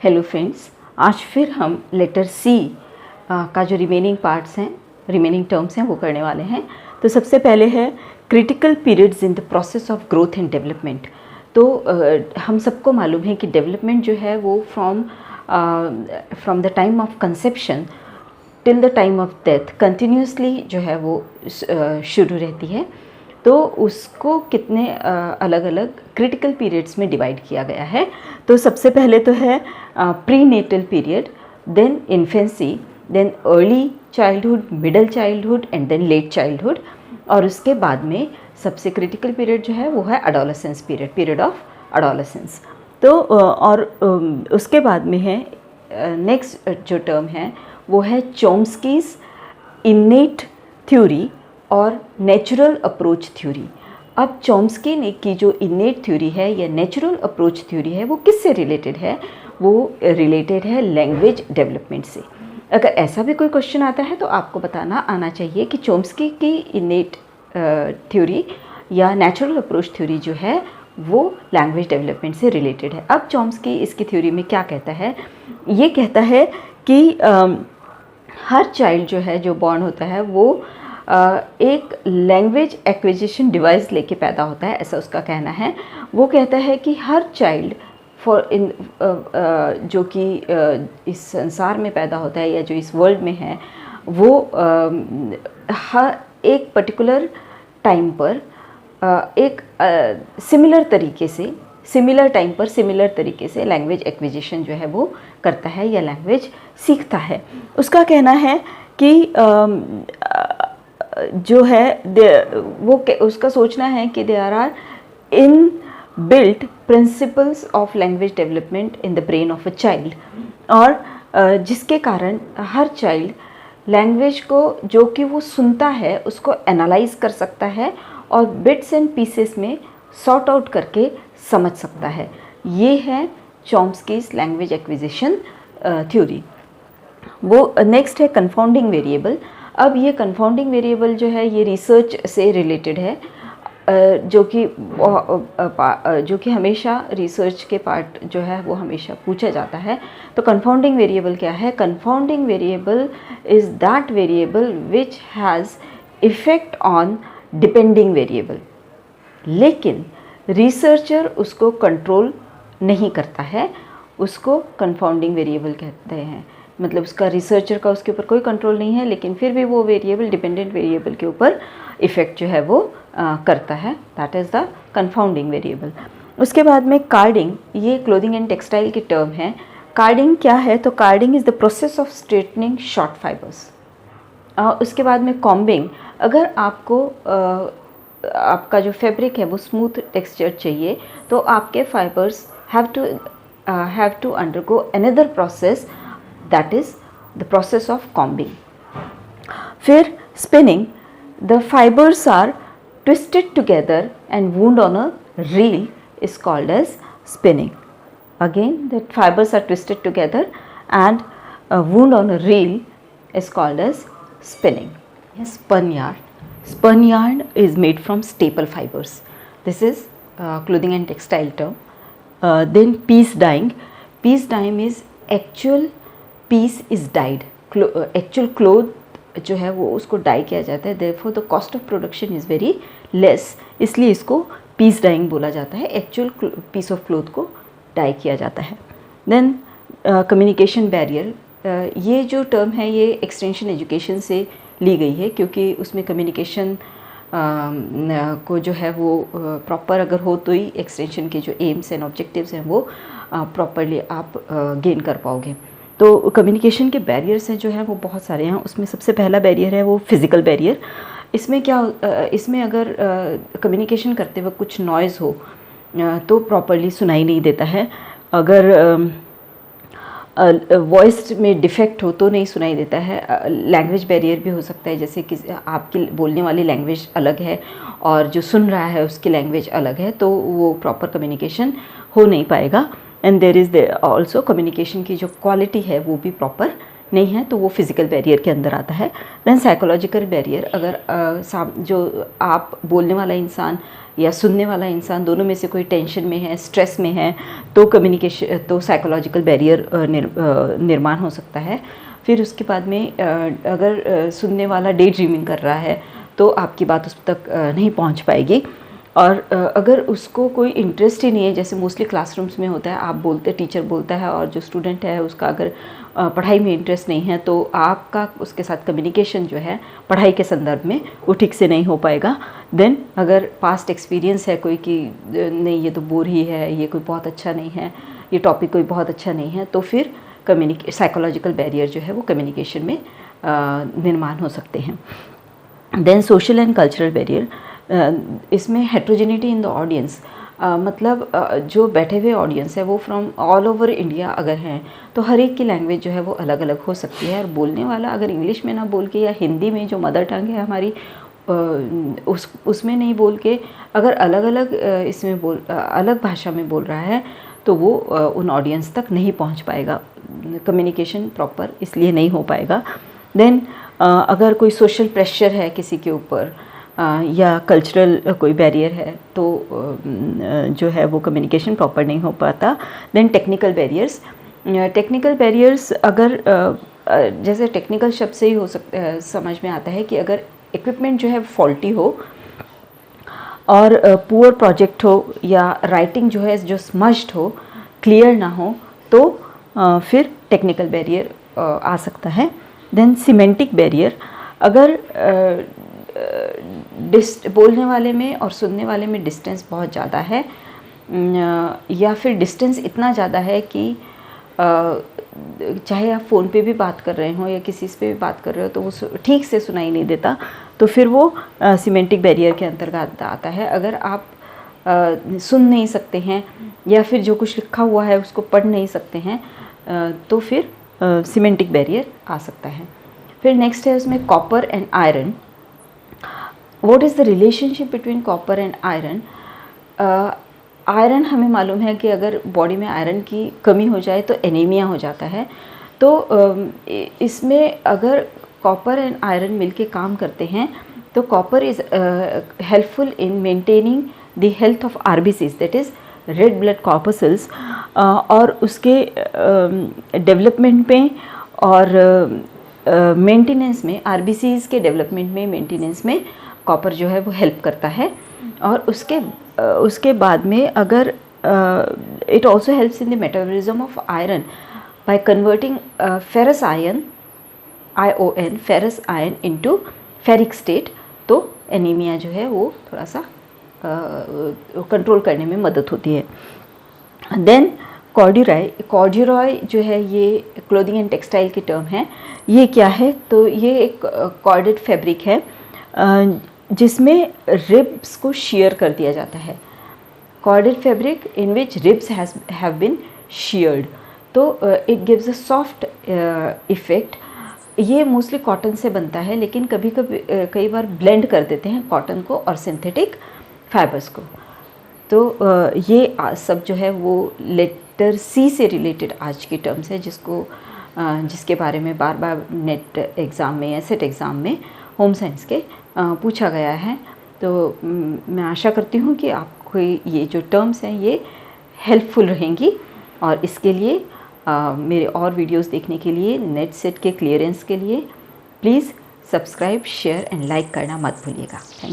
Hello friends, आज फिर हम लेटर सी का जो रिमेनिंग पार्ट्स हैं, रिमेनिंग टर्म्स हैं वो करने वाले हैं। तो सबसे पहले है critical periods in the process of growth and development. तो हम सबको मालूम है कि डेवलपमेंट जो है वो from the time of conception till the time of death continuously जो है वो शुरू रहती है। तो उसको कितने अलग अलग क्रिटिकल पीरियड्स में डिवाइड किया गया है। तो सबसे पहले तो है prenatal period, then infancy, then early childhood, middle childhood and then late childhood. और उसके बाद में सबसे क्रिटिकल पीरियड जो है वो है adolescence period, period of adolescence. तो उसके बाद में है नेक्स्ट जो टर्म है वो है चॉम्स्कीज इनेट थ्योरी और नेचुरल अप्रोच थ्योरी। अब चॉम्स्की ने की जो इनेट थ्योरी है या नेचुरल अप्रोच थ्योरी है वो किससे रिलेटेड है? वो रिलेटेड है लैंग्वेज डेवलपमेंट से। अगर ऐसा भी कोई क्वेश्चन आता है तो आपको बताना आना चाहिए कि चॉम्स्की की इनेट थ्योरी या नेचुरल अप्रोच थ्योरी जो है वो लैंग्वेज डेवलपमेंट से रिलेटेड है। अब चॉम्स्की इसकी थ्योरी में क्या कहता है? ये कहता है कि हर चाइल्ड जो है, जो बॉर्न होता है, वो एक लैंग्वेज एक्विजिशन डिवाइस लेके पैदा होता है, ऐसा उसका कहना है। वो कहता है कि हर चाइल्ड जो कि इस संसार में पैदा होता है या जो इस वर्ल्ड में है, वो हर एक पर्टिकुलर टाइम पर एक सिमिलर टाइम पर सिमिलर तरीके से लैंग्वेज एक्विजिशन जो है वो करता है या लैंग्वेज सीखता है। उसका कहना है कि जो है उसका सोचना है कि there are inbuilt principles of language development in the brain of a child, और जिसके कारण हर चाइल्ड लैंग्वेज को जो कि वो सुनता है उसको एनालाइज कर सकता है और बिट्स एंड पीसेस में सॉर्ट आउट करके समझ सकता है। ये है चॉम्स्कीज लैंग्वेज एक्विजिशन थ्योरी। वो नेक्स्ट है कंफाउंडिंग वेरिएबल। अब ये कंफाउंडिंग वेरिएबल जो है ये रिसर्च से रिलेटेड है, जो कि हमेशा रिसर्च के पार्ट जो है वो हमेशा पूछा जाता है। तो कंफाउंडिंग वेरिएबल क्या है? Confounding variable is that variable which has effect on depending variable, लेकिन रिसर्चर उसको कंट्रोल नहीं करता है, उसको कंफाउंडिंग वेरिएबल कहते हैं। मतलब उसका रिसर्चर का उसके ऊपर कोई कंट्रोल नहीं है, लेकिन फिर भी वो वेरिएबल डिपेंडेंट वेरिएबल के ऊपर इफ़ेक्ट जो है वो करता है। That is the confounding variable. उसके बाद में कार्डिंग, ये क्लोथिंग एंड टेक्सटाइल की टर्म है। कार्डिंग क्या है? तो carding is the process of straightening short fibres. उसके बाद में कॉम्बिंग, अगर आपको आपका जो फैब्रिक है वो स्मूथ टेक्सचर चाहिए तो आपके fibres have to undergo another process, that is the process of combing. फिर spinning, the fibres are twisted together and wound on a reel is called as spinning. Again, the fibers are twisted together and wound on a reel is called as spinning. Yes, spun yarn. Spun yarn is made from staple fibers. This is clothing and textile term. Then piece dyeing. Piece dyeing is actual piece is dyed. Actual cloth जो है वो उसको die किया जाता है, therefore the cost of production is very less, इसलिए इसको piece dyeing बोला जाता है। actual piece of cloth को डाई किया जाता है। देन कम्युनिकेशन बैरियर, ये जो टर्म है ये एक्सटेंशन एजुकेशन से ली गई है, क्योंकि उसमें कम्युनिकेशन को जो है वो प्रॉपर अगर हो तो ही एक्सटेंशन के जो एम्स एंड ऑब्जेक्टिव्स हैं वो प्रॉपरली आप गेन कर पाओगे। तो कम्युनिकेशन के बैरियर्स हैं जो है वो बहुत सारे हैं। उसमें सबसे पहला बैरियर है वो फिज़िकल बैरियर। इसमें इसमें अगर कम्युनिकेशन करते वक्त कुछ नॉइज़ हो तो प्रॉपरली सुनाई नहीं देता है। अगर वॉइस में डिफेक्ट हो तो नहीं सुनाई देता है। लैंग्वेज बैरियर भी हो सकता है, जैसे कि आपकी बोलने वाली लैंग्वेज अलग है और जो सुन रहा है उसकी लैंग्वेज अलग है, तो वो प्रॉपर कम्युनिकेशन हो नहीं पाएगा। And there is also communication की जो क्वालिटी है वो भी प्रॉपर नहीं है तो वो फिज़िकल बैरियर के अंदर आता है। देन साइकोलॉजिकल बैरियर, अगर जो आप बोलने वाला इंसान या सुनने वाला इंसान दोनों में से कोई टेंशन में है, स्ट्रेस में है, तो कम्युनिकेशन तो साइकोलॉजिकल बैरियर निर्माण हो सकता है। फिर उसके बाद में अगर सुनने वाला डे ड्रीमिंग कर रहा है तो आपकी बात उस तक नहीं पहुंच पाएगी। और अगर उसको कोई इंटरेस्ट ही नहीं है, जैसे मोस्टली क्लासरूम्स में होता है, आप बोलते, टीचर बोलता है और जो स्टूडेंट है उसका अगर पढ़ाई में इंटरेस्ट नहीं है तो आपका उसके साथ कम्युनिकेशन जो है पढ़ाई के संदर्भ में वो ठीक से नहीं हो पाएगा। देन अगर पास्ट एक्सपीरियंस है कोई कि नहीं ये तो बोर ही है, ये कोई बहुत अच्छा नहीं है, ये टॉपिक कोई बहुत अच्छा नहीं है, तो फिर साइकोलॉजिकल बैरियर जो है वो कम्युनिकेशन में निर्माण हो सकते हैं। Then social and cultural barrier, इसमें हेट्रोजेनिटी इन द ऑडियंस, मतलब जो बैठे हुए ऑडियंस है वो फ्रॉम ऑल ओवर इंडिया अगर हैं तो हर एक की लैंग्वेज जो है वो अलग अलग हो सकती है। और बोलने वाला अगर इंग्लिश में ना बोल के या हिंदी में जो मदर टंग है हमारी उसमें नहीं बोल के अगर अलग अलग अलग भाषा में बोल रहा है तो वो उन ऑडियंस तक नहीं पहुंच पाएगा, कम्युनिकेशन प्रॉपर इसलिए नहीं हो पाएगा। देन अगर कोई सोशल प्रेशर है किसी के ऊपर या कल्चरल कोई बैरियर है तो जो है वो कम्युनिकेशन प्रॉपर नहीं हो पाता। देन टेक्निकल बैरियर्स अगर जैसे टेक्निकल शब्द से ही समझ में आता है कि अगर इक्विपमेंट जो है फॉल्टी हो और पुअर प्रोजेक्ट हो या राइटिंग जो है जो स्मश्ड हो, क्लियर ना हो, तो फिर टेक्निकल बैरियर आ सकता है। देन सिमेंटिक बैरियर, अगर बोलने वाले में और सुनने वाले में डिस्टेंस बहुत ज़्यादा है या फिर डिस्टेंस इतना ज़्यादा है कि चाहे आप फ़ोन पे भी बात कर रहे हो या किसी पे भी बात कर रहे हो तो वो ठीक से सुनाई नहीं देता, तो फिर वो सिमेंटिक बैरियर के अंतर्गत आता है। अगर आप सुन नहीं सकते हैं या फिर जो कुछ लिखा हुआ है उसको पढ़ नहीं सकते हैं तो फिर सिमेंटिक बैरियर आ सकता है। फिर नेक्स्ट है उसमें copper and iron. What is the relationship between copper and iron? Iron हमें मालूम है कि अगर बॉडी में आयरन की कमी हो जाए तो एनीमिया हो जाता है। तो इसमें अगर कॉपर एंड आयरन मिलके काम करते हैं तो copper is helpful in maintaining the health of RBCs, that is red blood corpuscles, और उसके डेवलपमेंट में और मेंटेनेंस में, आरबीसीज के डेवलपमेंट में, मेंटेनेंस में कॉपर जो है वो हेल्प करता है। और उसके बाद में अगर it also helps in the metabolism of iron by converting ferrous ion ION ferrous ion into ferric state, तो एनीमिया जो है वो थोड़ा सा कंट्रोल करने में मदद होती है। देन कॉर्ड्यूरॉय जो है ये क्लोथिंग एंड टेक्सटाइल की टर्म है। ये क्या है? तो ये एक कॉर्डेड फैब्रिक है जिसमें रिब्स को शेयर कर दिया जाता है। Corded fabric in which ribs have been shared, तो it gives a soft effect. ये मोस्टली कॉटन से बनता है लेकिन कई बार ब्लेंड कर देते हैं कॉटन को और सिंथेटिक फाइबर्स को। तो ये सब जो है वो लेटर C से रिलेटेड आज की टर्म्स है जिसके बारे में बार बार नेट एग्ज़ाम में या सेट एग्ज़ाम में होम साइंस के पूछा गया है। तो मैं आशा करती हूँ कि आपको ये जो टर्म्स हैं ये हेल्पफुल रहेंगी, और इसके लिए मेरे और वीडियोस देखने के लिए, नेट सेट के क्लियरेंस के लिए please subscribe, share and like करना मत भूलिएगा। Thank you.